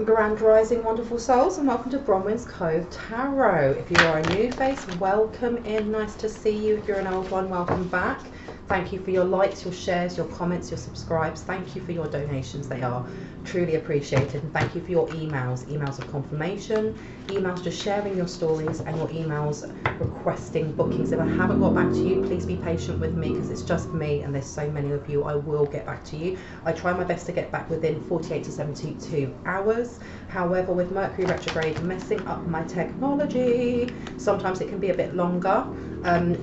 Grand Rising, wonderful souls, and welcome to Bronwen's Cove Tarot. If you are a new face, welcome in. Nice to see you. If you're an old one, welcome back. Thank you for your likes, your shares, your comments, your subscribes. Thank you for your donations. They are truly appreciated. And thank you for your emails of confirmation, emails just sharing your stories, and your emails requesting bookings. If I haven't got back to you, please be patient with me because it's just me and there's so many of you. I will get back to you. I try my best to get back within 48 to 72 hours. However, with Mercury retrograde messing up my technology, sometimes it can be a bit longer.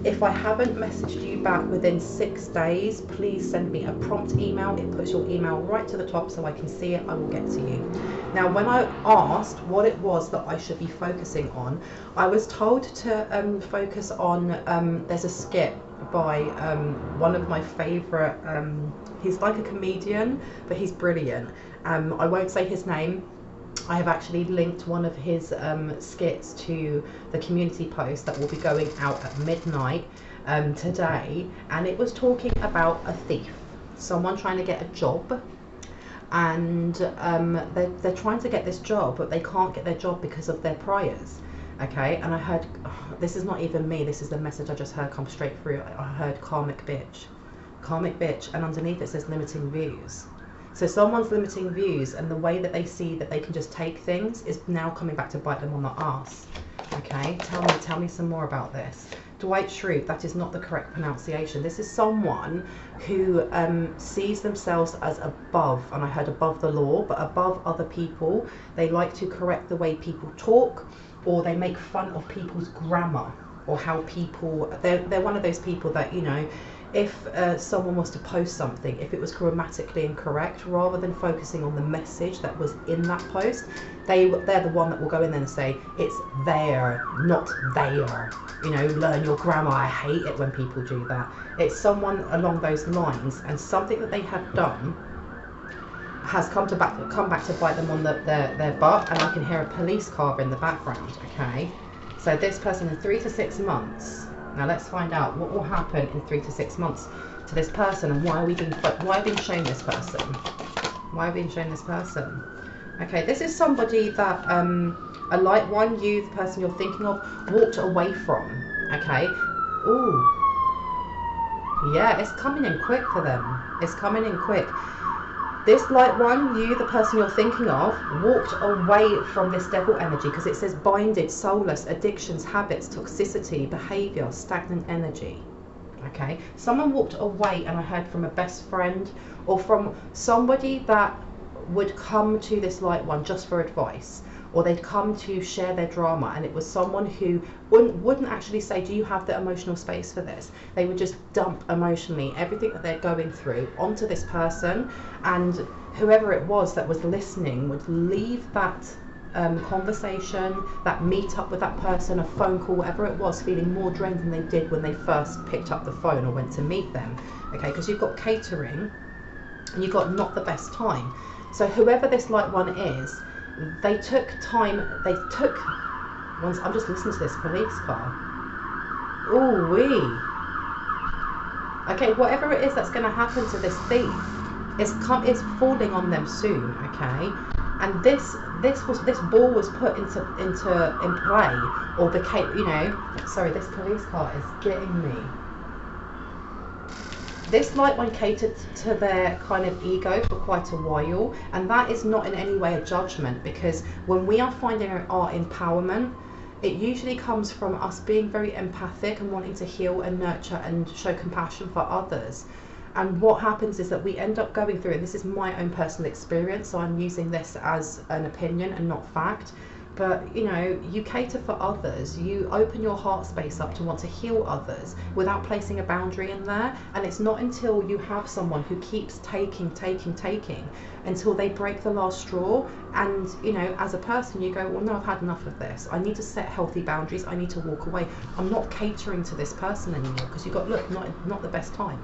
If I haven't messaged you back within 6 days, please send me a prompt email. It puts your email right to the top so I can see it. I will get to you. Now, when I asked what it was that I should be focusing on, I was told to focus on, there's a skit by one of my favourite, he's like a comedian, but he's brilliant. I won't say his name. I have actually linked one of his skits to the community post that will be going out at midnight today, and it was talking about a thief, someone trying to get a job, and they're trying to get this job, but they can't get their job because of their priors. Okay, and I heard, this is not even me, this is the message I just heard come straight through. I heard karmic bitch, and underneath it says limiting views. So someone's limiting views, and the way that they see that they can just take things is now coming back to bite them on the arse. Okay, tell me some more about this. Dwight Schrute, that is not the correct pronunciation. This is someone who sees themselves as above, and I heard above the law, but above other people. They like to correct the way people talk, or they make fun of people's grammar, or how people, they're one of those people that, you know, if someone was to post something, if it was grammatically incorrect, rather than focusing on the message that was in that post, they're the one that will go in there and say, it's there, not there. You know, learn your grammar. I hate it when people do that. It's someone along those lines, and something that they have done has come back to bite them on their butt, and I can hear a police car in the background. Okay, so this person in 3 to 6 months. Now let's find out what will happen in 3 to 6 months to this person, and why are we being shown this person? Why are we being shown this person? Okay, this is somebody that a light one, you, the person you're thinking of, walked away from. Okay. Ooh. Yeah, it's coming in quick for them. It's coming in quick. This light one, you, the person you're thinking of, walked away from this devil energy, because it says binded, soulless, addictions, habits, toxicity, behavior, stagnant energy. Okay, someone walked away, and I heard from a best friend or from somebody that would come to this light one just for advice, or they'd come to share their drama, and it was someone who wouldn't actually say, do you have the emotional space for this? They would just dump emotionally everything that they're going through onto this person, and whoever it was that was listening would leave that conversation, that meet up with that person, a phone call, whatever it was, feeling more drained than they did when they first picked up the phone or went to meet them. Okay, because you've got catering and you've got not the best time. So whoever this light one is, they took time, I'm just listening to this police car. Ooh wee. Okay, whatever it is that's going to happen to this thief, it's falling on them soon. Okay, and this ball was put in play, or became, you know, sorry, this police car is getting me. This light one catered to their kind of ego for quite a while, and that is not in any way a judgment, because when we are finding our empowerment, it usually comes from us being very empathic and wanting to heal and nurture and show compassion for others. And what happens is that we end up going through, and this is my own personal experience, so I'm using this as an opinion and not fact, but you know, you cater for others, you open your heart space up to want to heal others without placing a boundary in there. And it's not until you have someone who keeps taking until they break the last straw, and you know, as a person you go, well no, I've had enough of this, I need to set healthy boundaries, I need to walk away, I'm not catering to this person anymore, because you've got, look, not the best time.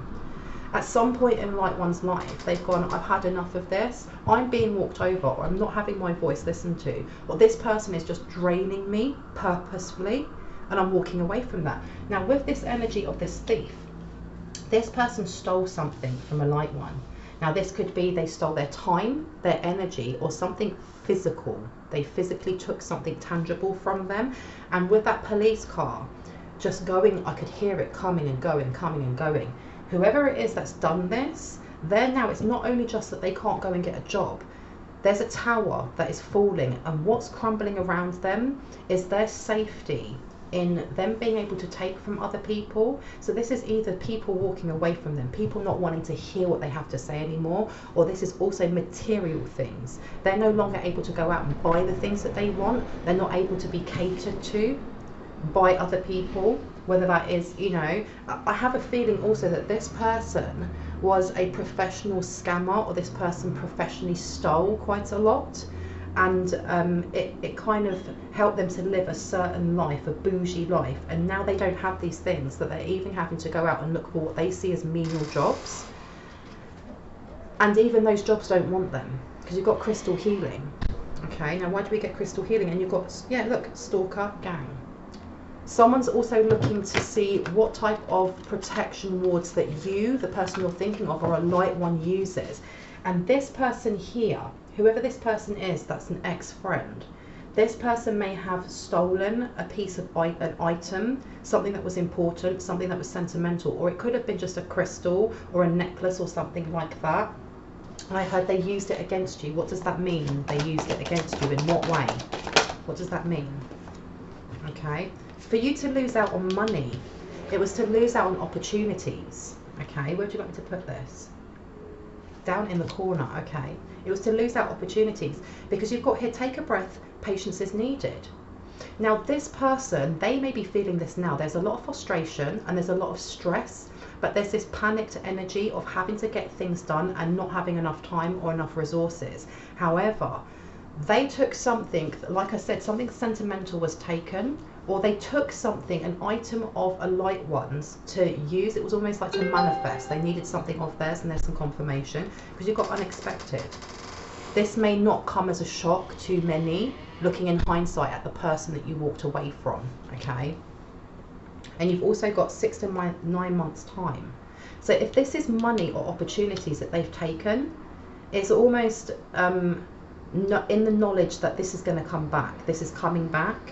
At some point in light one's life, they've gone, I've had enough of this, I'm being walked over, or I'm not having my voice listened to, or this person is just draining me purposefully, and I'm walking away from that. Now with this energy of this thief, this person stole something from a light one. Now this could be they stole their time, their energy, or something physical. They physically took something tangible from them. And with that police car just going, I could hear it coming and going, coming and going. Whoever it is that's done this, they're now, it's not only just that they can't go and get a job. There's a tower that is falling, and what's crumbling around them is their safety in them being able to take from other people. So this is either people walking away from them, people not wanting to hear what they have to say anymore, or this is also material things. They're no longer able to go out and buy the things that they want. They're not able to be catered to by other people, whether that is, you know, I have a feeling also that this person was a professional scammer, or this person professionally stole quite a lot, and it kind of helped them to live a certain life, a bougie life, and now they don't have these things, that they're even having to go out and look for what they see as menial jobs, and even those jobs don't want them, because you've got crystal healing. Okay, now why do we get crystal healing? And you've got, yeah, look, stalker gang. Someone's also looking to see what type of protection wards that you, the person you're thinking of, or a light one uses. And this person here, whoever this person is, that's an ex-friend. This person may have stolen a piece of an item, something that was important, something that was sentimental, or it could have been just a crystal or a necklace or something like that. And I heard they used it against you. What does that mean? They used it against you. In what way? What does that mean? Okay. For you to lose out on money, it was to lose out on opportunities. Okay, where would you like me to put this? Down in the corner. Okay, it was to lose out opportunities, because you've got here, take a breath, patience is needed. Now this person, they may be feeling this now. There's a lot of frustration and there's a lot of stress, but there's this panicked energy of having to get things done and not having enough time or enough resources. However, they took something, like I said, something sentimental was taken, or they took something, an item of a light one's to use. It was almost like to manifest. They needed something of theirs, and there's some confirmation, because you've got unexpected. This may not come as a shock to many, looking in hindsight at the person that you walked away from, okay? And you've also got 6 to 9 months time. So if this is money or opportunities that they've taken, it's almost in the knowledge that this is going to come back. This is coming back.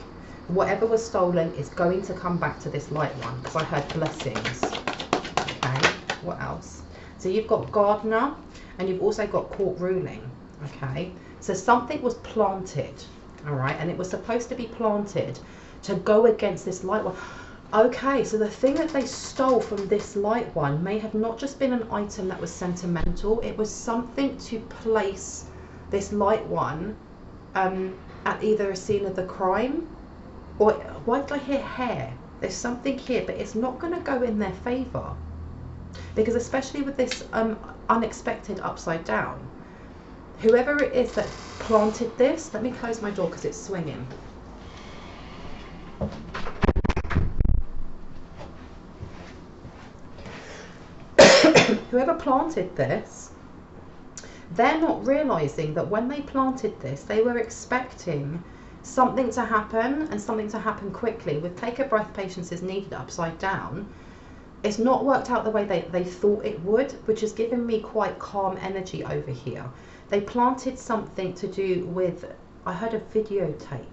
Whatever was stolen is going to come back to this light one, because I heard blessings. Okay, what else? So you've got gardener, and you've also got court ruling. Okay, so something was planted, all right, and it was supposed to be planted to go against this light one. Okay, so the thing that they stole from this light one may have not just been an item that was sentimental. It was something to place this light one at either a scene of the crime, or why did I hear hair? There's something here, but it's not going to go in their favour, because especially with this unexpected upside down, whoever it is that planted this, let me close my door because it's swinging. Whoever planted this, they're not realising that when they planted this, they were expecting something to happen, and something to happen quickly. With take a breath, patience is needed upside down, it's not worked out the way they thought it would, which is giving me quite calm energy over here. They planted something to do with, I heard a videotape,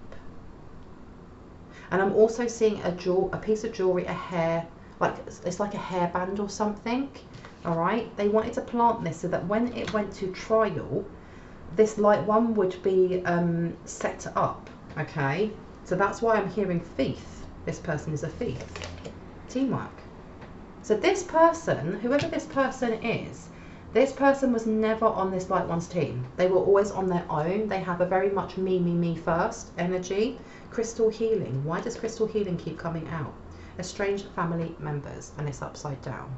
and I'm also seeing a piece of jewellery, a hair, like it's like a hairband or something. All right, they wanted to plant this so that when it went to trial, this light one would be set up. Okay, so that's why I'm hearing thief. This person is a thief. Teamwork. So this person, whoever this person is, this person was never on this light one's team. They were always on their own. They have a very much me first energy. Crystal healing. Why does crystal healing keep coming out? Estranged family members, and it's upside down.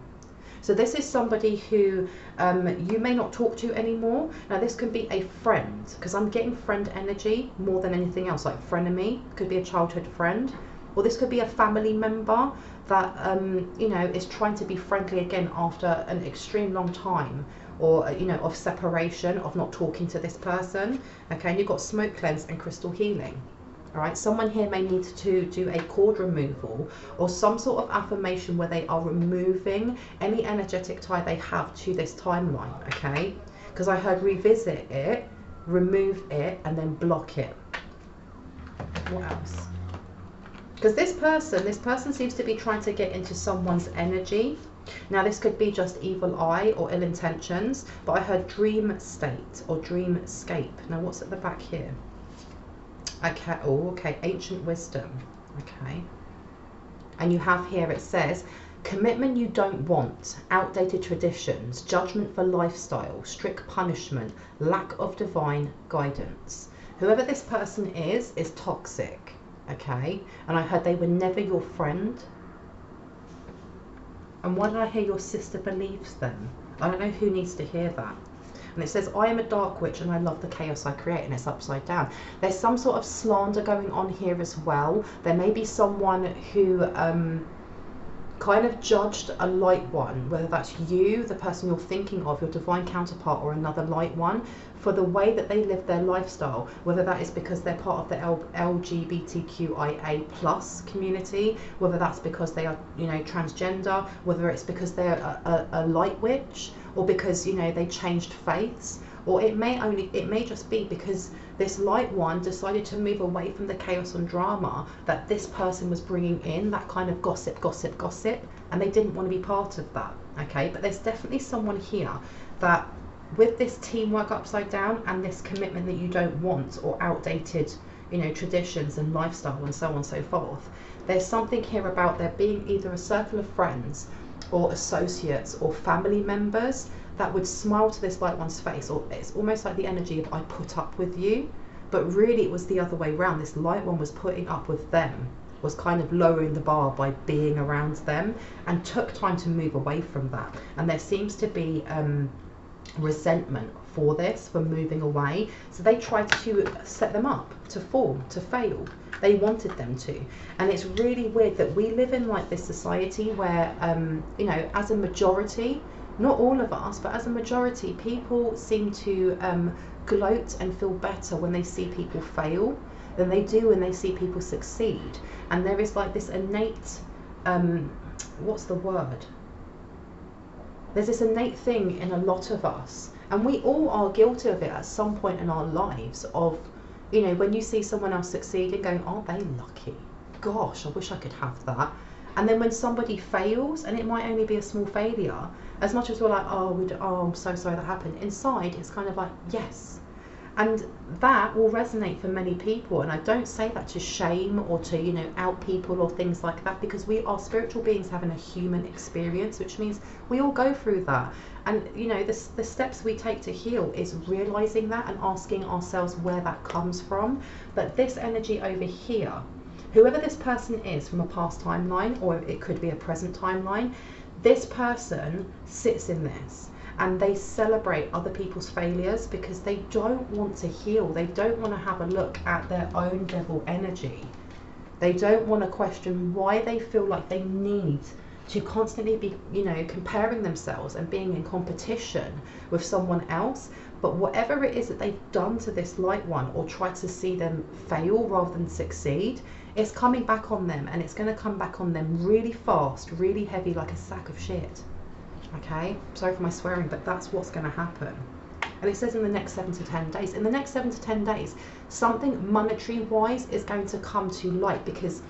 So this is somebody who you may not talk to anymore. Now this can be a friend, because I'm getting friend energy more than anything else, like frenemy, could be a childhood friend, or this could be a family member that you know, is trying to be friendly again after an extreme long time, or you know, of separation, of not talking to this person. Okay, and you've got smoke cleanse and crystal healing. All right, someone here may need to do a cord removal or some sort of affirmation where they are removing any energetic tie they have to this timeline, okay? Because I heard revisit it, remove it, and then block it. What else? Because this person seems to be trying to get into someone's energy. Now this could be just evil eye or ill intentions, but I heard dream state or dreamscape. Now what's at the back here? Okay, oh, okay, ancient wisdom. Okay. And you have here, it says, commitment you don't want, outdated traditions, judgment for lifestyle, strict punishment, lack of divine guidance. Whoever this person is toxic. Okay, and I heard they were never your friend. And why did I hear your sister believes them? I don't know who needs to hear that. And it says, I am a dark witch and I love the chaos I create, and it's upside down. There's some sort of slander going on here as well. There may be someone who kind of judged a light one, whether that's you, the person you're thinking of, your divine counterpart, or another light one, for the way that they live their lifestyle, whether that is because they're part of the LGBTQIA plus community, whether that's because they are, you know, transgender, whether it's because they're a light witch, or because, you know, they changed faiths, or it may just be because this light one decided to move away from the chaos and drama that this person was bringing in, that kind of gossip, and they didn't want to be part of that. Okay, but there's definitely someone here that, with this teamwork upside down and this commitment that you don't want, or outdated, you know, traditions and lifestyle and so on and so forth, there's something here about there being either a circle of friends or associates or family members that would smile to this light one's face, or it's almost like the energy of I put up with you, but really it was the other way around. This light one was putting up with them, was kind of lowering the bar by being around them, and took time to move away from that. And there seems to be resentment for this, for moving away. So they tried to set them up to fall, to fail. They wanted them to. And it's really weird that we live in like this society where, you know, as a majority, not all of us, but as a majority, people seem to gloat and feel better when they see people fail than they do when they see people succeed. And there is like this innate, what's the word? There's this innate thing in a lot of us, and we all are guilty of it at some point in our lives, of, you know, when you see someone else succeeding, going, aren't they lucky? Gosh, I wish I could have that. And then when somebody fails, and it might only be a small failure, as much as we're like, oh, I'm so sorry that happened, inside it's kind of like, yes. And that will resonate for many people. And I don't say that to shame or to, you know, out people or things like that, because we are spiritual beings having a human experience, which means we all go through that. And, you know, the steps we take to heal is realizing that and asking ourselves where that comes from. But this energy over here, whoever this person is from a past timeline, or it could be a present timeline, this person sits in this and they celebrate other people's failures because they don't want to heal. They don't want to have a look at their own devil energy. They don't want to question why they feel like they need to constantly be, you know, comparing themselves and being in competition with someone else. But whatever it is that they've done to this light one, or tried to see them fail rather than succeed, it's coming back on them, and it's going to come back on them really fast, really heavy, like a sack of shit. Okay, sorry for my swearing, but that's what's going to happen. And it says in the next 7 to 10 days. In the next 7 to 10 days, something monetary wise is going to come to light, because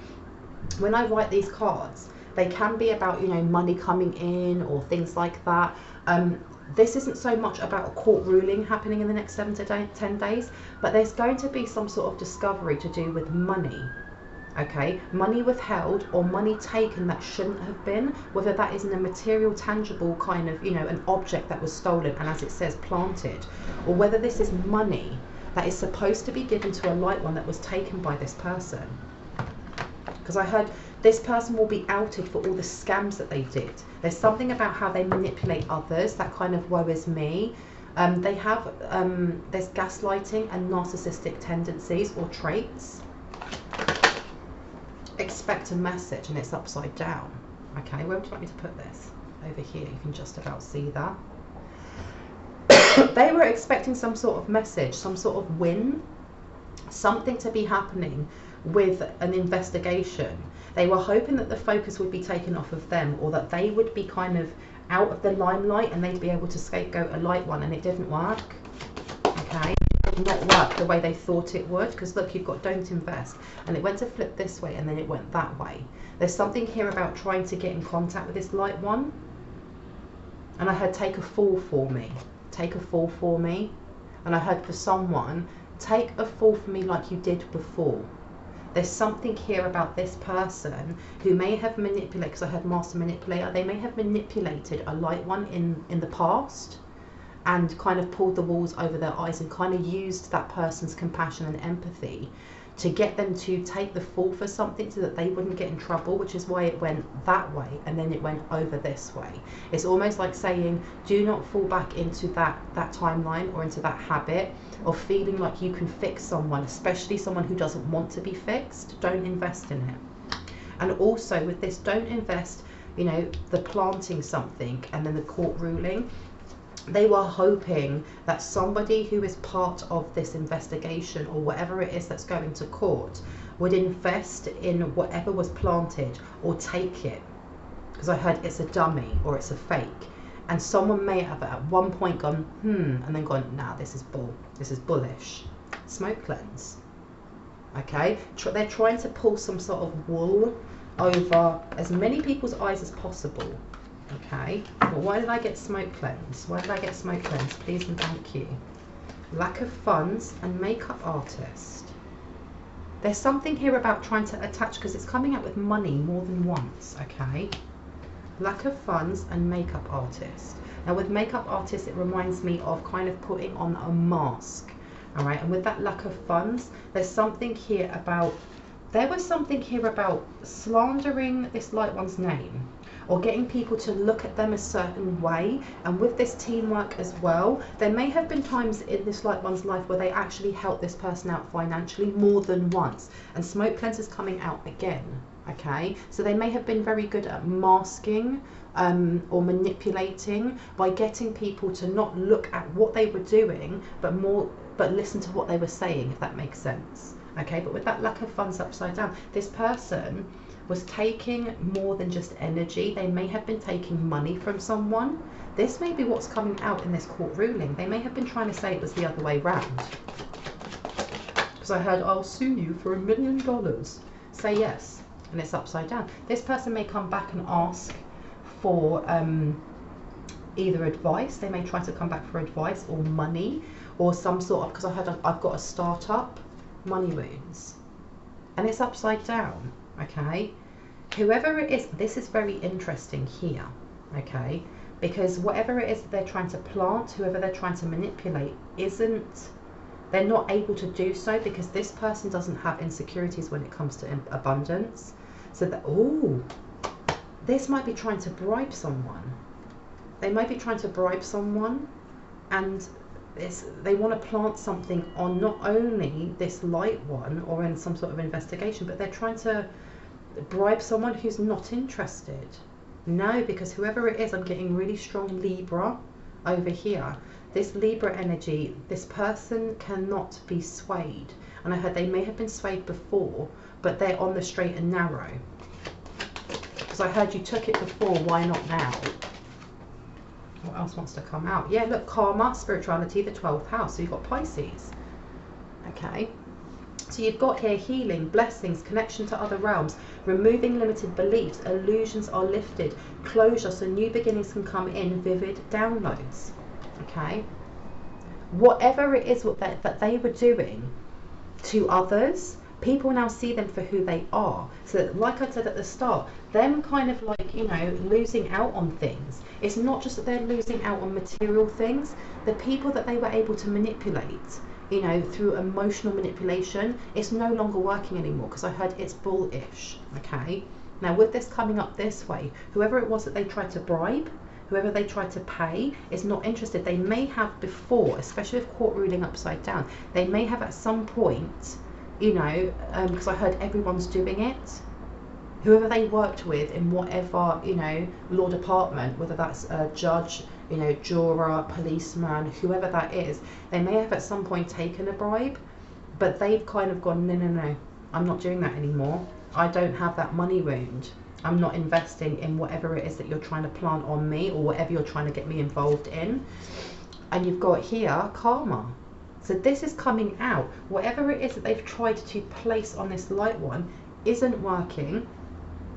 when I write these cards, they can be about, you know, money coming in or things like that. This isn't so much about a court ruling happening in the next 7 to 10 days, but there's going to be some sort of discovery to do with money. Okay, money withheld or money taken that shouldn't have been, whether that is in a material, tangible kind of, you know, an object that was stolen and, as it says, planted, or whether this is money that is supposed to be given to a light one that was taken by this person. Because I heard this person will be outed for all the scams that they did. There's something about how they manipulate others that kind of worries me. They have, there's gaslighting and narcissistic tendencies or traits. Expect a message, and it's upside down. Okay, where would you like me to put this? Over here, you can just about see that. They were expecting some sort of message, some sort of win, something to be happening with an investigation. They were hoping that the focus would be taken off of them, or that they would be kind of out of the limelight and they'd be able to scapegoat a light one, and it didn't work. Okay, did not work the way they thought it would. Because look, you've got don't invest, and it went to flip this way and then it went that way. There's something here about trying to get in contact with this light one. And I heard take a fall for me. Take a fall for me. And I heard for someone, take a fall for me like you did before. There's something here about this person who may have manipulated, because I heard master manipulator, they may have manipulated a light one in the past and kind of pulled the walls over their eyes and kind of used that person's compassion and empathy to get them to take the fall for something so that they wouldn't get in trouble, which is why it went that way and then it went over this way. It's almost like saying, do not fall back into that timeline or into that habit of feeling like you can fix someone, especially someone who doesn't want to be fixed. Don't invest in it. And also with this, don't invest, you know, the planting something and then the court ruling. They were hoping that somebody who is part of this investigation or whatever it is that's going to court would invest in whatever was planted or take it. Because I heard it's a dummy or it's a fake. And someone may have at one point gone, and then gone, nah, this is bull. This is bullish. Smoke cleanse. Okay? They're trying to pull some sort of wool over as many people's eyes as possible. Okay, but why did I get smoke cleanse? Why did I get smoke cleanse? Please and thank you. Lack of funds and makeup artist. There's something here about trying to attach, because it's coming out with money more than once. Okay, lack of funds and makeup artist. Now with makeup artist, it reminds me of kind of putting on a mask. All right, and with that lack of funds, there's something here about, there was something here about slandering this light one's name, or getting people to look at them a certain way. And with this teamwork as well, there may have been times in this light one's life where they actually helped this person out financially more than once. And smoke cleanse is coming out again. Okay, so they may have been very good at masking or manipulating by getting people to not look at what they were doing, but listen to what they were saying, if that makes sense. Okay, but with that lack of funds upside down, this person was taking more than just energy. They may have been taking money from someone. This may be what's coming out in this court ruling. They may have been trying to say it was the other way round. Because I heard, I'll sue you for $1 million. Say yes. And it's upside down. This person may come back and ask for either advice. They may try to come back for advice or money or some sort of, because I heard I've got a startup, money wounds. And it's upside down. Okay, whoever it is, this is very interesting here. Okay, because whatever it is that they're trying to plant, whoever they're trying to manipulate, they're not able to do so because this person doesn't have insecurities when it comes to abundance. So that, this might be trying to bribe someone. They might be trying to bribe someone, and they want to plant something on not only this light one or in some sort of investigation, but they're trying to bribe someone who's not interested. No, because whoever it is, I'm getting really strong Libra over here. This Libra energy, this person cannot be swayed. And I heard they may have been swayed before, but they're on the straight and narrow. Because I heard you took it before, why not now? What else wants to come out? Yeah, look, karma, spirituality, the 12th house. So you've got Pisces. Okay. So you've got here healing, blessings, connection to other realms, removing limited beliefs, illusions are lifted, closure, so new beginnings can come in, vivid downloads. Okay. Whatever it is that they were doing to others, people now see them for who they are. So like I said at the start, them kind of like, you know, losing out on things. It's not just that they're losing out on material things. The people that they were able to manipulate, you know, through emotional manipulation, it's no longer working anymore, because I heard it's bullish. Okay. Now with this coming up this way, whoever it was that they tried to bribe, whoever they tried to pay is not interested. They may have before, especially with court ruling upside down, they may have at some point, you know, because I heard everyone's doing it. Whoever they worked with in whatever, you know, law department, whether that's a judge, you know, juror, policeman, whoever that is, they may have at some point taken a bribe, but they've kind of gone, no, I'm not doing that anymore. I don't have that money wound. I'm not investing in whatever it is that you're trying to plant on me or whatever you're trying to get me involved in. And you've got here karma. So this is coming out. Whatever it is that they've tried to place on this light one isn't working.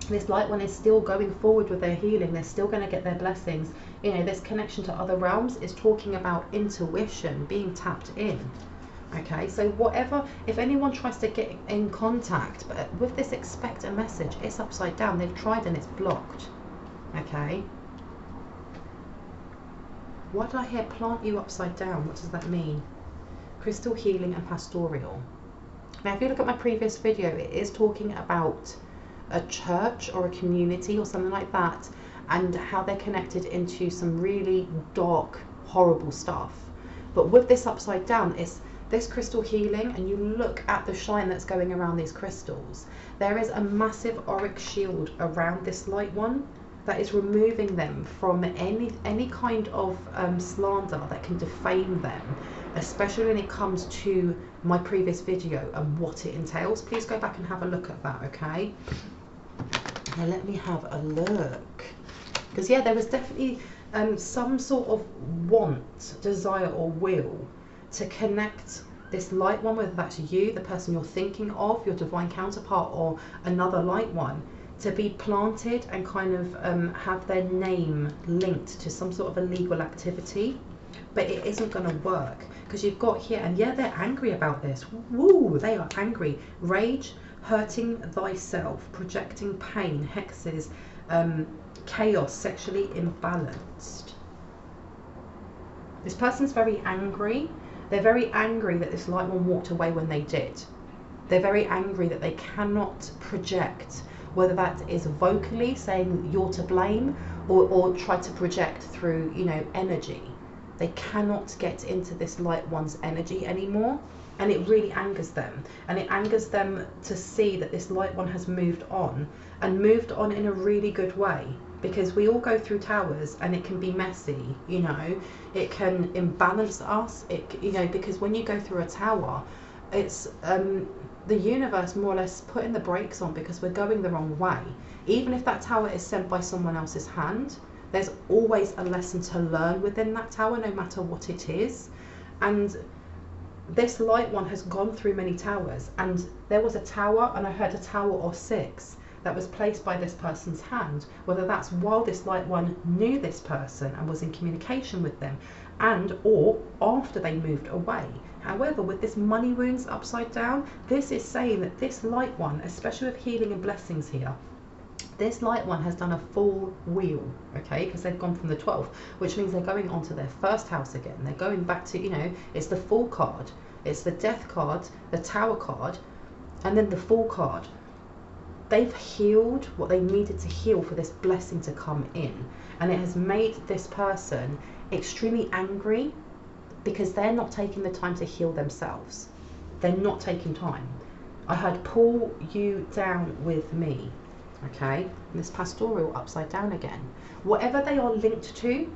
This light one is still going forward with their healing. They're still going to get their blessings. You know, this connection to other realms is talking about intuition, being tapped in. Okay, so whatever, if anyone tries to get in contact, but with this, expect a message. It's upside down. They've tried and it's blocked. Okay. Why did I hear plant you upside down? What does that mean? Crystal healing and pastoral. Now, if you look at my previous video, it is talking about a church or a community or something like that, and how they're connected into some really dark, horrible stuff. But with this upside down, it's this crystal healing, and you look at the shine that's going around these crystals. There is a massive auric shield around this light one that is removing them from any kind of slander that can defame them, especially when it comes to my previous video and what it entails. Please go back and have a look at that, okay? Now let me have a look, because yeah, there was definitely some sort of want, desire or will to connect this light one, whether that's you, the person you're thinking of, your divine counterpart, or another light one, to be planted and kind of have their name linked to some sort of illegal activity. But it isn't going to work, because you've got here, and yeah, they're angry about this. Woo, they are angry. Rage, hurting thyself, projecting pain, hexes, chaos, sexually imbalanced. This person's very angry. They're very angry that this light one walked away when they did. They're very angry that they cannot project, whether that is vocally saying you're to blame, or try to project through, you know, energy. They cannot get into this light one's energy anymore, and it really angers them. And it angers them to see that this light one has moved on, and moved on in a really good way. Because we all go through towers, and it can be messy, you know, it can imbalance us, you know, because when you go through a tower, it's the universe more or less putting the brakes on, because we're going the wrong way. Even if that tower is sent by someone else's hand, there's always a lesson to learn within that tower, no matter what it is. And this light one has gone through many towers, and there was a tower, and I heard a tower or 6 that was placed by this person's hand, whether that's while this light one knew this person and was in communication with them, and or after they moved away. However, with this money wounds upside down, this is saying that this light one, especially with healing and blessings here, this light one has done a full wheel, okay, because they've gone from the 12th, which means they're going on to their first house again. They're going back to, you know, it's the Fool card, it's the Death card, the Tower card, and then the Fool card. They've healed what they needed to heal for this blessing to come in, and it has made this person extremely angry, because they're not taking the time to heal themselves. They're not taking time. I heard pull you down with me. Okay, and this pastoral upside down again. Whatever they are linked to,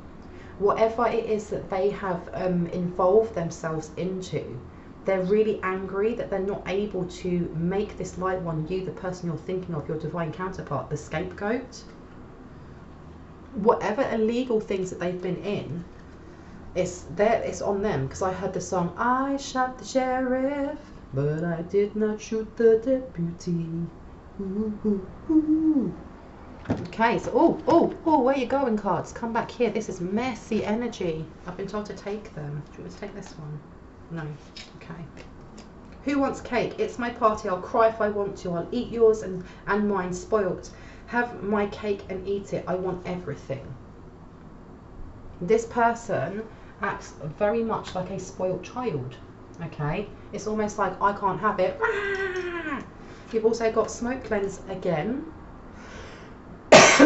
whatever it is that they have involved themselves into, they're really angry that they're not able to make this light one, you, the person you're thinking of, your divine counterpart, the scapegoat. Whatever illegal things that they've been in, it's on them. Because I heard the song, I shot the sheriff, but I did not shoot the deputy. Ooh, ooh, ooh. Okay, so where you going, cards? Come back here. This is messy energy. I've been told to take them. Do you want me to take this one? No. Okay. Who wants cake? It's my party. I'll cry if I want to. I'll eat yours and mine spoilt. Have my cake and eat it. I want everything. This person acts very much like a spoilt child. Okay? It's almost like, I can't have it. You've also got smoke cleanse again.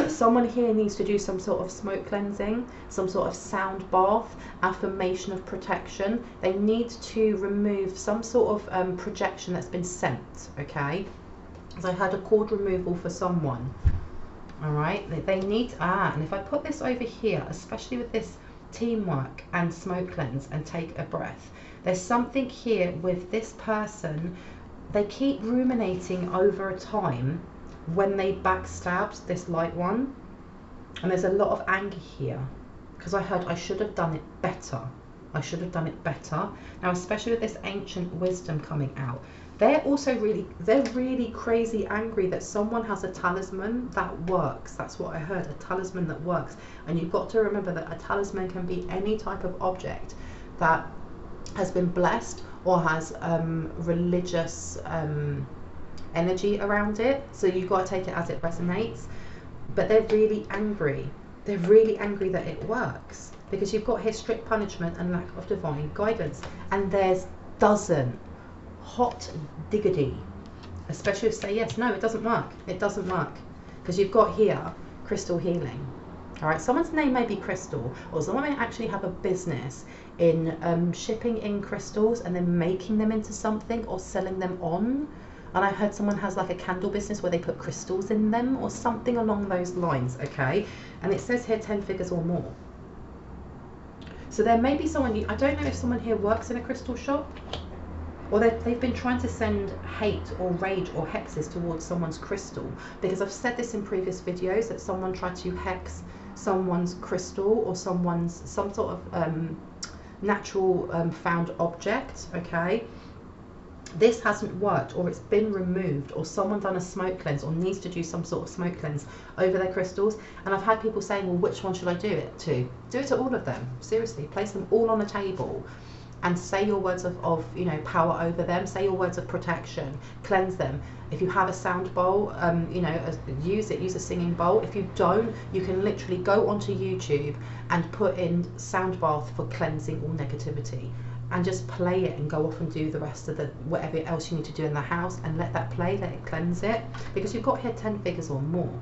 Someone here needs to do some sort of smoke cleansing, some sort of sound bath, affirmation of protection. They need to remove some sort of projection that's been sent, okay? So I had a cord removal for someone, all right? They need, and if I put this over here, especially with this teamwork and smoke cleanse and take a breath, there's something here with this person. They keep ruminating over a time when they backstabbed this light one, and there's a lot of anger here, because I heard I should have done it better. I should have done it better. Now, especially with this ancient wisdom coming out, they're also really crazy angry that someone has a talisman that works. That's what I heard, a talisman that works. And you've got to remember that a talisman can be any type of object that has been blessed or has religious energy around it. So you've got to take it as it resonates. But they're really angry. They're really angry that it works, because you've got here strict punishment and lack of divine guidance. And there's doesn't. Hot diggity. Especially if say yes. No, it doesn't work. It doesn't work. Because you've got here crystal healing. Alright, someone's name may be Crystal, or someone may actually have a business in shipping in crystals and then making them into something or selling them on. And I heard someone has like a candle business where they put crystals in them or something along those lines, okay? And it says here 10 figures or more. So there may be someone, I don't know if someone here works in a crystal shop, or they've been trying to send hate or rage or hexes towards someone's crystal, because I've said this in previous videos that someone tried to hex someone's crystal or some sort of natural found object, okay? This hasn't worked, or it's been removed, or someone done a smoke cleanse or needs to do some sort of smoke cleanse over their crystals. And I've had people saying, well, which one should I do it to? Do it to all of them. Seriously, place them all on the table and say your words of you know, power over them. Say your words of protection. Cleanse them. If you have a sound bowl, you know, use it. Use a singing bowl. If you don't, you can literally go onto YouTube and put in sound bath for cleansing all negativity, and just play it and go off and do the rest of the whatever else you need to do in the house, and let that play, let it cleanse it. Because you've got here 10 figures or more.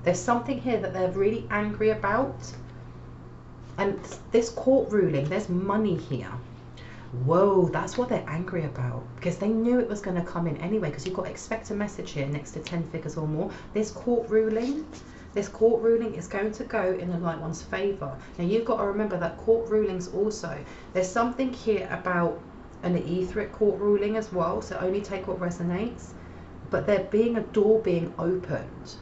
There's something here that they're really angry about. And this court ruling, there's money here. Whoa, that's what they're angry about, because they knew it was going to come in anyway, because you've got expect a message here next to 10 figures or more. This court ruling is going to go in the light one's favour. Now you've got to remember that court rulings also, there's something here about an etheric court ruling as well, so only take what resonates. But there being a door being opened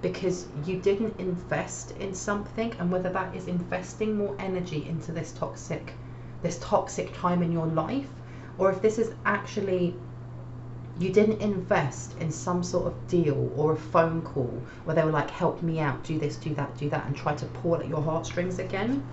because you didn't invest in something, and whether that is investing more energy into this toxic time in your life, or if this is actually you didn't invest in some sort of deal or a phone call where they were like, help me out, do this, do that, and try to pull at your heartstrings again.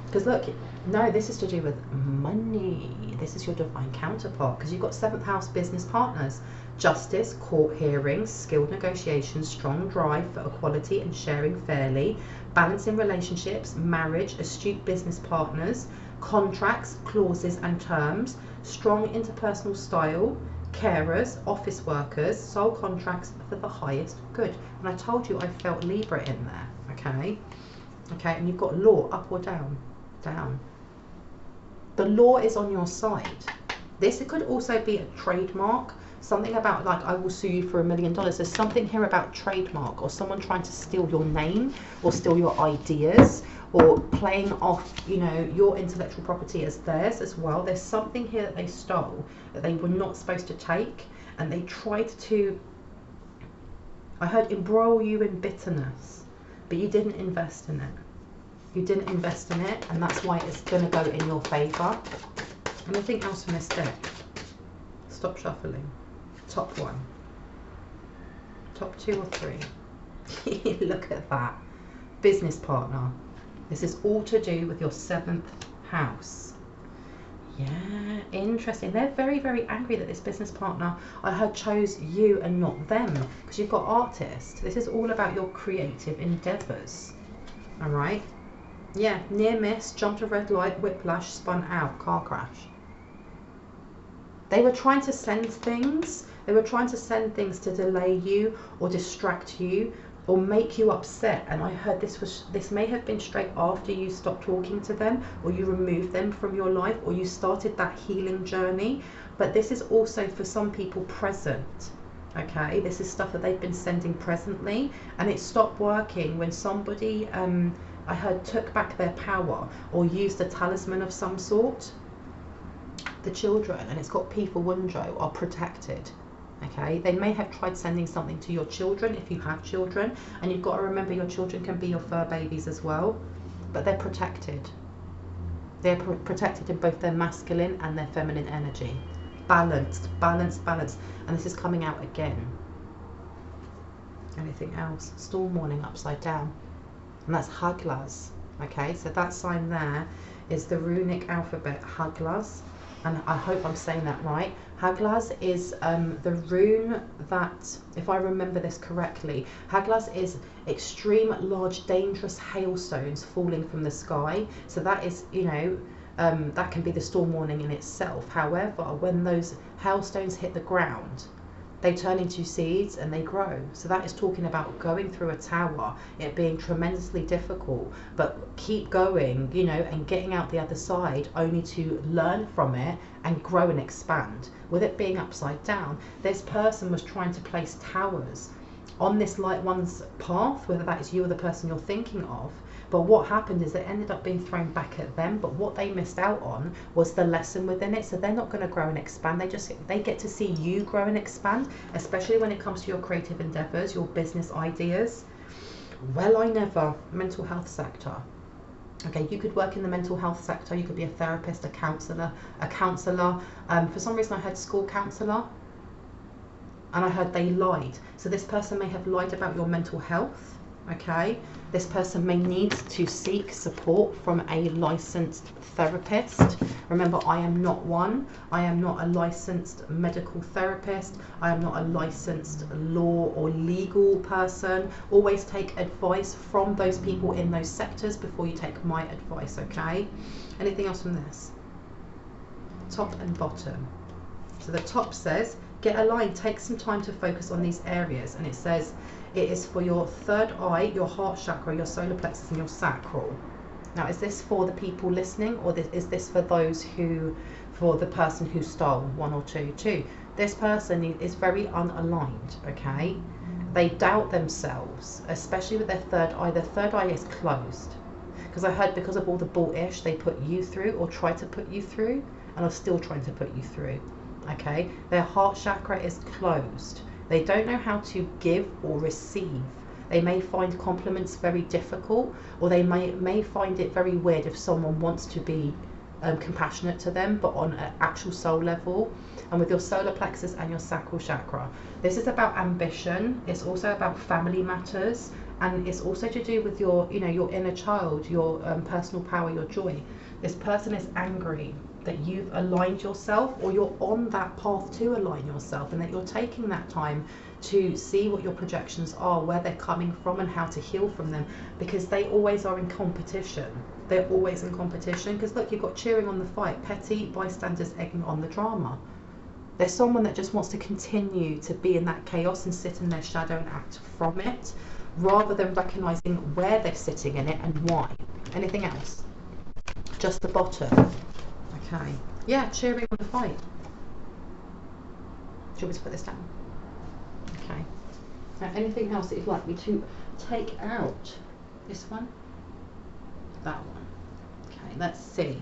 Because look, no, this is to do with money. This is your divine counterpart, because you've got 7th house business partners. Justice, court hearings, skilled negotiations, strong drive for equality and sharing fairly, balance in relationships, marriage, astute business partners, contracts, clauses and terms, strong interpersonal style, carers, office workers, sole contracts for the highest good. And I told you I felt Libra in there, okay? Okay, and you've got law, up or down? Down. The law is on your side. This could also be a trademark, something about like, I will sue you for $1 million. There's something here about trademark, or someone trying to steal your name or steal your ideas, or playing off, you know, your intellectual property as theirs as well. There's something here that they stole that they were not supposed to take, and they tried to, I heard, embroil you in bitterness, but you didn't invest in it. You didn't invest in it, and that's why it's going to go in your favour. Anything else from this deck? Stop shuffling. Top one. Top 2 or 3. Look at that. Business partner. This is all to do with your 7th house. Yeah, interesting. They're very, very angry that this business partner, I heard, chose you and not them, because you've got artist. This is all about your creative endeavours. All right. Yeah, near miss, jumped a red light, whiplash, spun out, car crash. They were trying to send things. They were trying to send things to delay you or distract you or make you upset. And I heard this may have been straight after you stopped talking to them, or you removed them from your life, or you started that healing journey. But this is also for some people present. Okay, this is stuff that they've been sending presently, and it stopped working when somebody I heard took back their power or used a talisman of some sort. The children, and it's got P for Wundro, are protected. Okay, they may have tried sending something to your children if you have children, and you've got to remember your children can be your fur babies as well, but they're protected. They're protected in both their masculine and their feminine energy. Balanced, balanced, balanced. And this is coming out again. Anything else? Storm warning upside down. And that's Haglas. Okay, so that sign there is the runic alphabet Haglas. And I hope I'm saying that right. Haglas is the rune that, if I remember this correctly, Haglas is extreme, large, dangerous hailstones falling from the sky. So that is, you know, that can be the storm warning in itself. However, when those hailstones hit the ground, they turn into seeds and they grow. So that is talking about going through a tower, it being tremendously difficult, but keep going, you know, and getting out the other side only to learn from it and grow and expand. With it being upside down, this person was trying to place towers on this light one's path, whether that is you or the person you're thinking of. But what happened is it ended up being thrown back at them. But what they missed out on was the lesson within it. So they're not going to grow and expand. They get to see you grow and expand, especially when it comes to your creative endeavors, your business ideas. Well, I never. Mental health sector. Okay, you could work in the mental health sector. You could be a therapist, a counselor, For some reason, I heard school counselor, and I heard they lied. So this person may have lied about your mental health. Okay, this person may need to seek support from a licensed therapist. Remember, I am not one. I am not a licensed medical therapist. I am not a licensed law or legal person. Always take advice from those people in those sectors before you take my advice, okay? Anything else from this? Top and bottom. So the top says, get aligned, take some time to focus on these areas. And it says, it is for your third eye, your heart chakra, your solar plexus and your sacral. Now, is this for the people listening, or is this for those who, for the person who stole? 1 or 2? 2. This person is very unaligned, okay? They doubt themselves, especially with their third eye. Their third eye is closed. Because I heard because of all the bull-ish they put you through or try to put you through and are still trying to put you through, okay? Their heart chakra is closed. They don't know how to give or receive. They may find compliments very difficult, or they may find it very weird if someone wants to be compassionate to them, but on an actual soul level. And with your solar plexus and your sacral chakra, this is about ambition. It's also about family matters, and it's also to do with your, you know, your inner child, your personal power, your joy. This person is angry that you've aligned yourself, or you're on that path to align yourself, and that you're taking that time to see what your projections are, where they're coming from, and how to heal from them, because they always are in competition. They're always in competition, because look, you've got cheering on the fight, petty bystanders egging on the drama. There's someone that just wants to continue to be in that chaos and sit in their shadow and act from it, rather than recognizing where they're sitting in it and why. Anything else? Just the bottom. Okay. Yeah, cheering on the fight. Do you want me to put this down? Okay. Now, anything else that you'd like me to take out? This one? That one. Okay, let's see.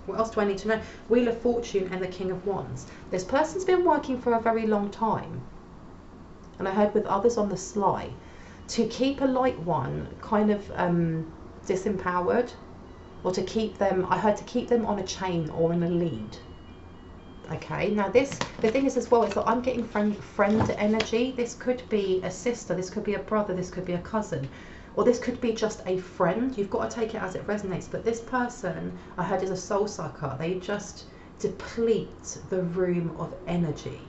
What else do I need to know? Wheel of Fortune and the King of Wands. This person's been working for a very long time. And I heard with others on the sly, to keep a light one kind of disempowered, or to keep them, I heard to keep them on a chain or in a lead. Okay, now the thing is as well, is that I'm getting friend energy. This could be a sister, this could be a brother, this could be a cousin, or this could be just a friend. You've got to take it as it resonates. But this person, I heard, is a soul sucker. They just deplete the room of energy.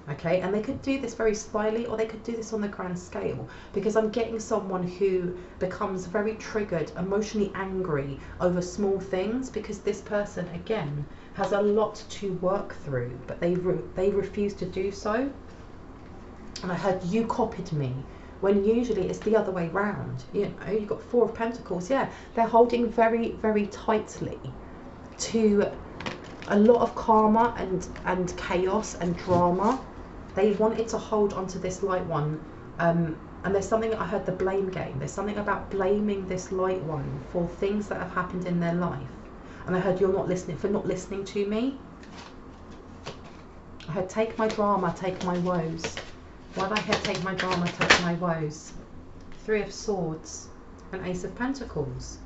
Okay, and they could do this very slyly, or they could do this on the grand scale, because I'm getting someone who becomes very triggered, emotionally angry over small things, because this person, again, has a lot to work through, but they refuse to do so. And I heard, you copied me, when usually it's the other way round. You know, you've got 4 of Pentacles. Yeah, they're holding very, very tightly to a lot of karma and chaos and drama. They wanted to hold onto this light one, and there's something, I heard the blame game. There's something about blaming this light one for things that have happened in their life. And I heard, you're not listening, for not listening to me. I heard, take my drama, take my woes. Why did I hear, take my drama, take my woes? 3 of Swords and Ace of Pentacles.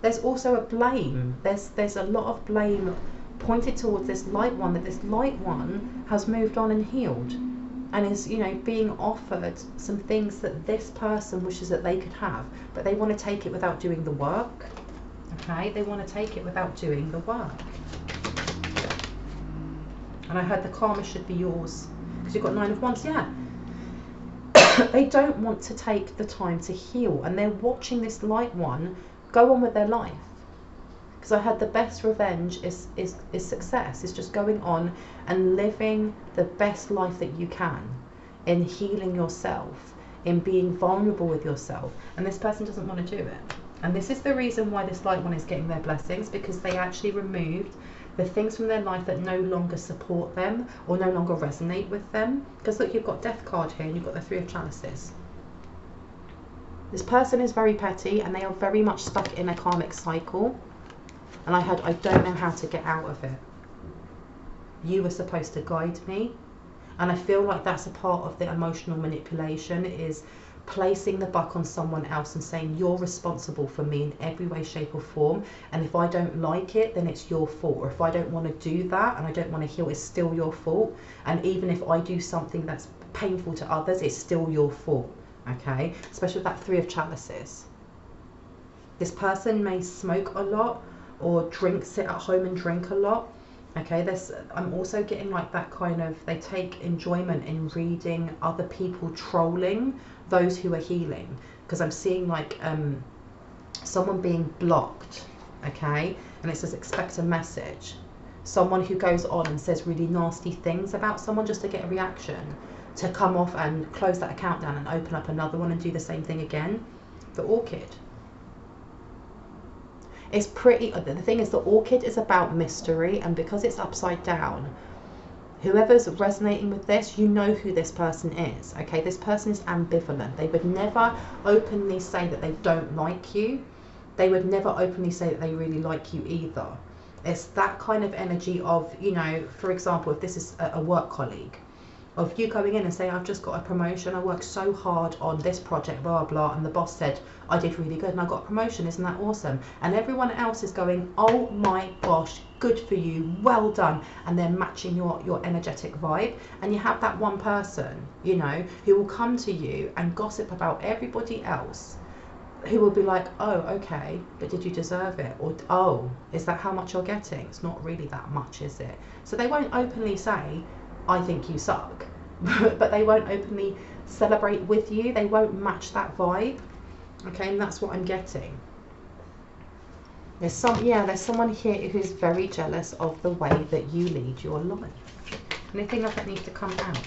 There's also a blame. There's a lot of blame pointed towards this light one, that this light one has moved on and healed, and is, you know, being offered some things that this person wishes that they could have, but they want to take it without doing the work. Okay, they want to take it without doing the work. And I heard the karma should be yours, because you've got 9 of Wands. Yeah. They don't want to take the time to heal, and they're watching this light one go on with their life. Because I heard the best revenge is success. It's just going on and living the best life that you can, in healing yourself, in being vulnerable with yourself. And this person doesn't want to do it. And this is the reason why this light one is getting their blessings, because they actually removed the things from their life that no longer support them or no longer resonate with them. Because look, you've got Death card here and you've got the 3 of Chalices. This person is very petty and they are very much stuck in a karmic cycle. And I heard, I don't know how to get out of it. You were supposed to guide me. And I feel like that's a part of the emotional manipulation, is placing the buck on someone else and saying, you're responsible for me in every way, shape or form, and if I don't like it, then it's your fault. Or if I don't want to do that and I don't want to heal, it's still your fault. And even if I do something that's painful to others, it's still your fault. Okay, especially with that 3 of Chalices. This person may smoke a lot or sit at home and drink a lot. Okay, I'm also getting like that kind of, they take enjoyment in reading other people trolling those who are healing. Because I'm seeing like someone being blocked, okay, and it says expect a message. Someone who goes on and says really nasty things about someone just to get a reaction, to come off and close that account down and open up another one and do the same thing again. The Orchid. It's pretty, the thing is, the Orchid is about mystery, and because it's upside down, whoever's resonating with this, you know who this person is. Okay, this person is ambivalent. They would never openly say that they don't like you. They would never openly say that they really like you either. It's that kind of energy of, you know, for example, if this is a work colleague, of you going in and saying, I've just got a promotion, I worked so hard on this project, blah, blah, and the boss said, I did really good and I got a promotion, isn't that awesome? And everyone else is going, oh my gosh, good for you, well done. And they're matching your energetic vibe. And you have that one person, you know, who will come to you and gossip about everybody else, who will be like, oh, okay, but did you deserve it? Or, oh, is that how much you're getting? It's not really that much, is it? So they won't openly say, I think you suck, but they won't openly celebrate with you. They won't match that vibe. Okay, and that's what I'm getting. There's someone here who's very jealous of the way that you lead your life. Anything else that needs to come out?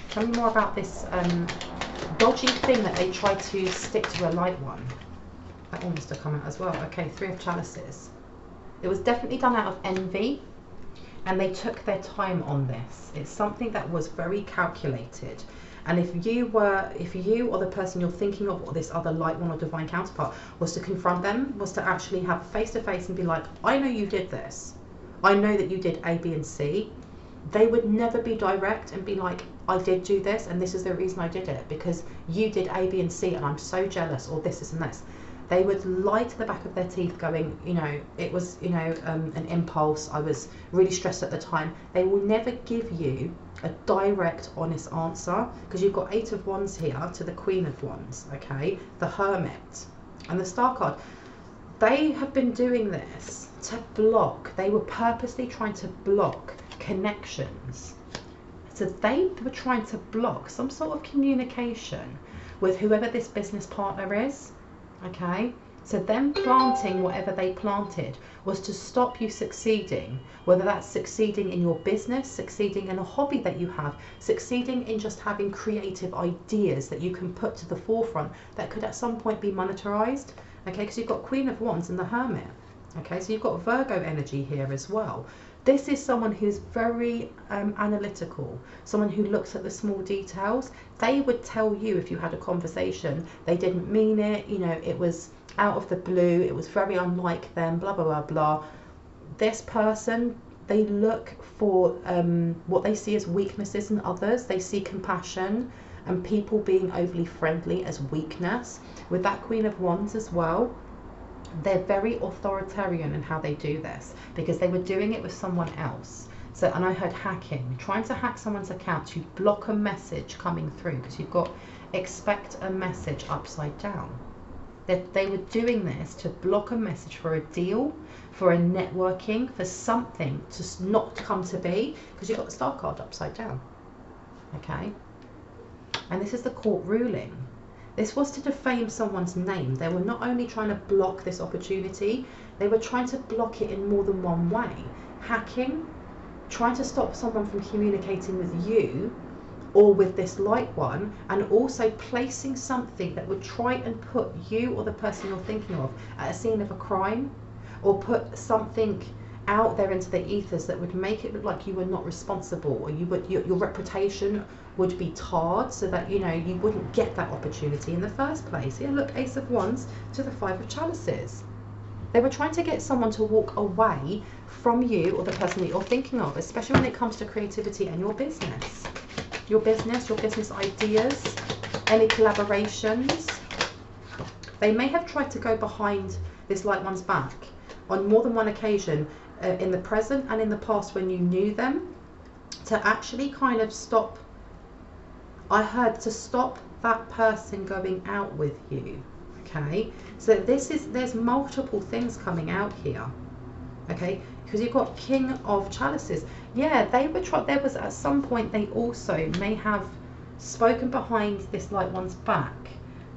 Tell me more about this dodgy thing that they try to stick to a light one. That one must have come out as well. Okay, 3 of Chalices. It was definitely done out of envy. And they took their time on this. It's something that was very calculated. And if you or the person you're thinking of, or this other light one or divine counterpart, was to confront them, was to actually have face to face and be like, I know you did this. I know that you did A, B, and C. They would never be direct and be like, I did do this, and this is the reason I did it, because you did A, B, and C, and I'm so jealous, or this and this. They would lie to the back of their teeth going, you know, it was, you know, an impulse. I was really stressed at the time. They will never give you a direct, honest answer, because you've got 8 of Wands here to the Queen of Wands, okay? The Hermit and the Star card. They have been doing this to block. They were purposely trying to block connections. So they were trying to block some sort of communication with whoever this business partner is. Okay, so them planting whatever they planted was to stop you succeeding, whether that's succeeding in your business, succeeding in a hobby that you have, succeeding in just having creative ideas that you can put to the forefront that could at some point be monetized. Okay, because you've got Queen of Wands and the Hermit. Okay, so you've got Virgo energy here as well. This is someone who's very analytical, someone who looks at the small details. They would tell you, if you had a conversation, they didn't mean it, you know, it was out of the blue, it was very unlike them, blah, blah, blah, blah. This person, they look for what they see as weaknesses in others. They see compassion and people being overly friendly as weakness. With that Queen of Wands as well, They're very authoritarian in how they do this, because they were doing it with someone else. So, and I heard hacking, trying to hack someone's account to block a message coming through, because you've got expect a message upside down. They were doing this to block a message for a deal, for a networking, for something to not come to be, because you've got the star card upside down. Okay? And this is the court ruling. This was to defame someone's name. They were not only trying to block this opportunity, they were trying to block it in more than one way. Hacking, trying to stop someone from communicating with you or with this light one, and also placing something that would try and put you or the person you're thinking of at a scene of a crime, or put something out there into the ethers that would make it look like you were not responsible, or your reputation would be tarred, so that you wouldn't get that opportunity in the first place. Yeah, look, Ace of Wands to the Five of Chalices. They were trying to get someone to walk away from you or the person that you're thinking of, especially when it comes to creativity and your business. Your business ideas, any collaborations. They may have tried to go behind this light one's back on more than one occasion, in the present and in the past when you knew them, to actually kind of stop, I heard, to stop that person going out with you. Okay, so there's multiple things coming out here. Okay, because you've got King of Chalices. Yeah, there was at some point they also may have spoken behind this light one's back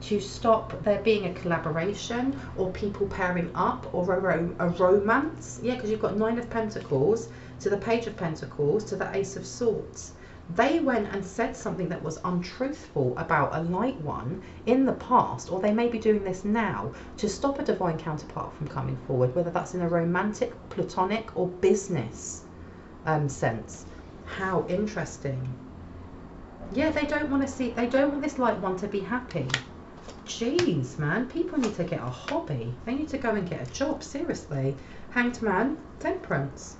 to stop there being a collaboration or people pairing up or a romance. Yeah, because you've got Nine of Pentacles to the Page of Pentacles to the Ace of Swords. They went and said something that was untruthful about a light one in the past, or they may be doing this now to stop a divine counterpart from coming forward, whether that's in a romantic, platonic, or business sense. How interesting. Yeah, they don't want this light one to be happy. Jeez, man, people need to get a hobby. They need to go and get a job, seriously. Hanged Man, Temperance.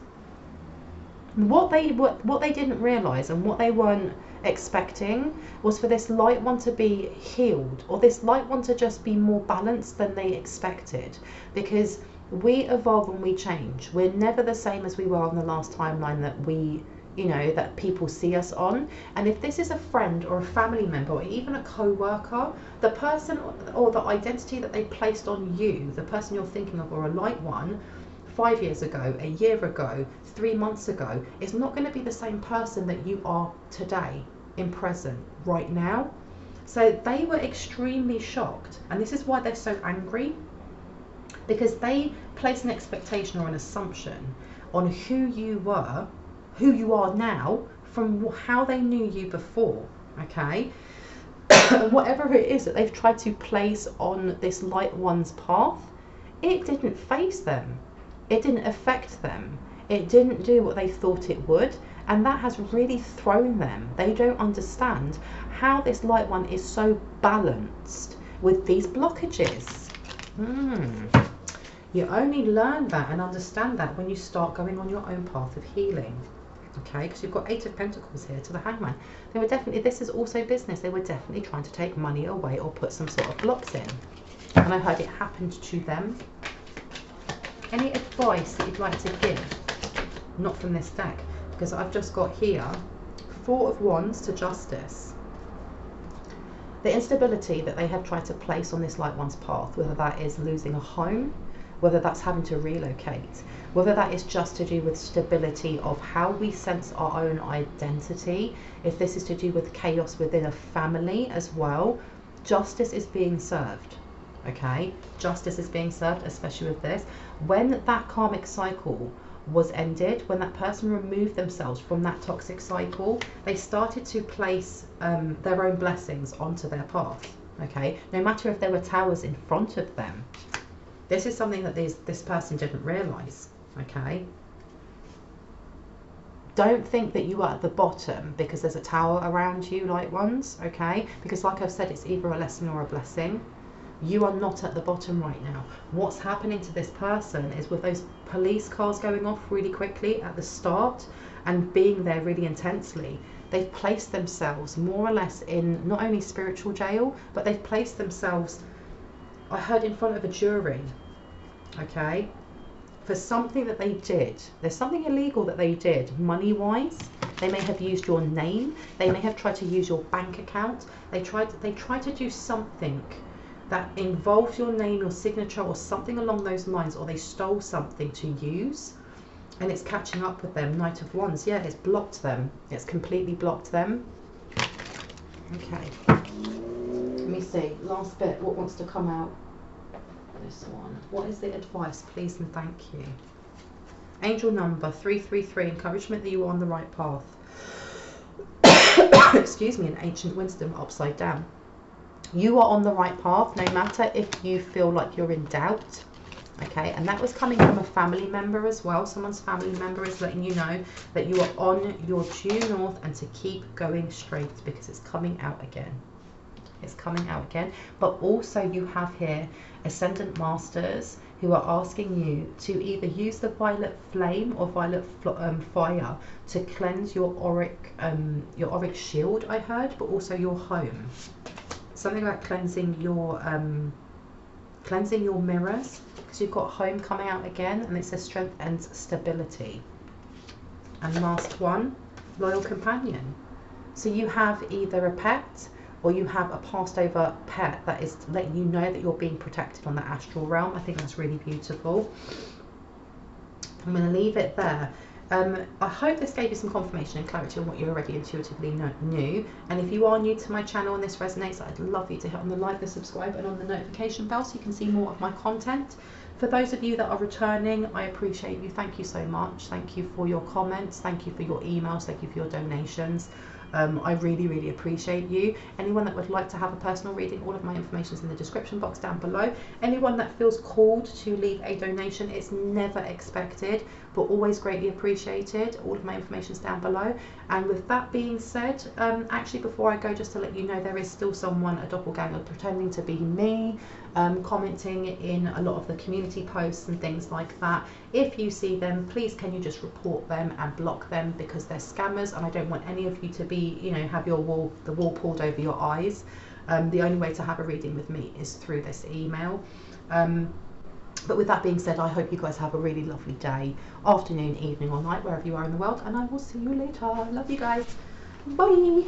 What they didn't realise and what they weren't expecting was for this light one to be healed, or this light one to just be more balanced than they expected, because we evolve and we change. We're never the same as we were on the last timeline that people see us on. And if this is a friend or a family member or even a co-worker, the person or the identity that they placed on you, the person you're thinking of, or a light one, 5 years ago, a year ago, 3 months ago, is not going to be the same person that you are today, in present, right now. So they were extremely shocked, and this is why they're so angry, because they place an expectation or an assumption on who you were, who you are now, from how they knew you before. Okay. And whatever it is that they've tried to place on this light one's path, it didn't faze them. It didn't affect them. It didn't do what they thought it would, and that has really thrown them. They don't understand how this light one is so balanced with these blockages. You only learn that and understand that when you start going on your own path of healing. Okay, because you've got Eight of Pentacles here to the Hangman. They were definitely, this is also business, they were definitely trying to take money away or put some sort of blocks in. And I heard it happened to them. Any advice that you'd like to give? Not from this deck, because I've just got here Four of Wands to Justice. The instability that they have tried to place on this light one's path, whether that is losing a home, whether that's having to relocate, whether that is just to do with stability of how we sense our own identity, if this is to do with chaos within a family as well, justice is being served. Okay, justice is being served, especially with this. When that karmic cycle was ended, when that person removed themselves from that toxic cycle, they started to place their own blessings onto their path. Okay, no matter if there were towers in front of them. This is something that this person didn't realize. Okay, don't think that you are at the bottom because there's a tower around you, light ones. Okay, because like I've said, it's either a lesson or a blessing. You are not at the bottom right now. What's happening to this person is, with those police cars going off really quickly at the start and being there really intensely, they've placed themselves more or less in not only spiritual jail, but they've placed themselves, I heard, in front of a jury. okay, for something that they did. There's something illegal that they did money-wise. They may have used your name. They may have tried to use your bank account. They tried to do something that involves your name, your signature, or something along those lines, or they stole something to use, and it's catching up with them. Knight of Wands, yeah, it's blocked them. It's completely blocked them. Okay, let me see. Last bit, what wants to come out? This one. What is the advice, please and thank you? Angel number 333, encouragement that you are on the right path. Excuse me, an ancient wisdom upside down. You are on the right path, no matter if you feel like you're in doubt. Okay, and that was coming from a family member as well. Someone's family member is letting you know that you are on your due north and to keep going straight, because it's coming out again. It's coming out again. But also you have here Ascendant Masters who are asking you to either use the violet flame or violet fire to cleanse your auric shield, I heard, but also your home. Something about cleansing your mirrors, because you've got home coming out again, and it says strength and stability. And last one, loyal companion. So you have either a pet or you have a passed over pet that is letting you know that you're being protected on the astral realm. I think that's really beautiful. I'm going to leave it there. I hope this gave you some confirmation and clarity on what you already intuitively knew. And if you are new to my channel and this resonates, I'd love you to hit on the like, the subscribe, and on the notification bell so you can see more of my content. For those of you that are returning, I appreciate you. Thank you so much. Thank you for your comments. Thank you for your emails. Thank you for your donations. I really, really appreciate you. Anyone that would like to have a personal reading, all of my information is in the description box down below. Anyone that feels called to leave a donation, it's never expected, but always greatly appreciated. All of my information is down below. And with that being said, actually before I go, just to let you know, there is still someone, a doppelganger, pretending to be me, commenting in a lot of the community posts and things like that. If you see them, please can you just report them and block them, because they're scammers, and I don't want any of you to be, you know, have the wall pulled over your eyes. The only way to have a reading with me is through this email. But with that being said, I hope you guys have a really lovely day, afternoon, evening or night, wherever you are in the world, and I will see you later. Love you guys. Bye.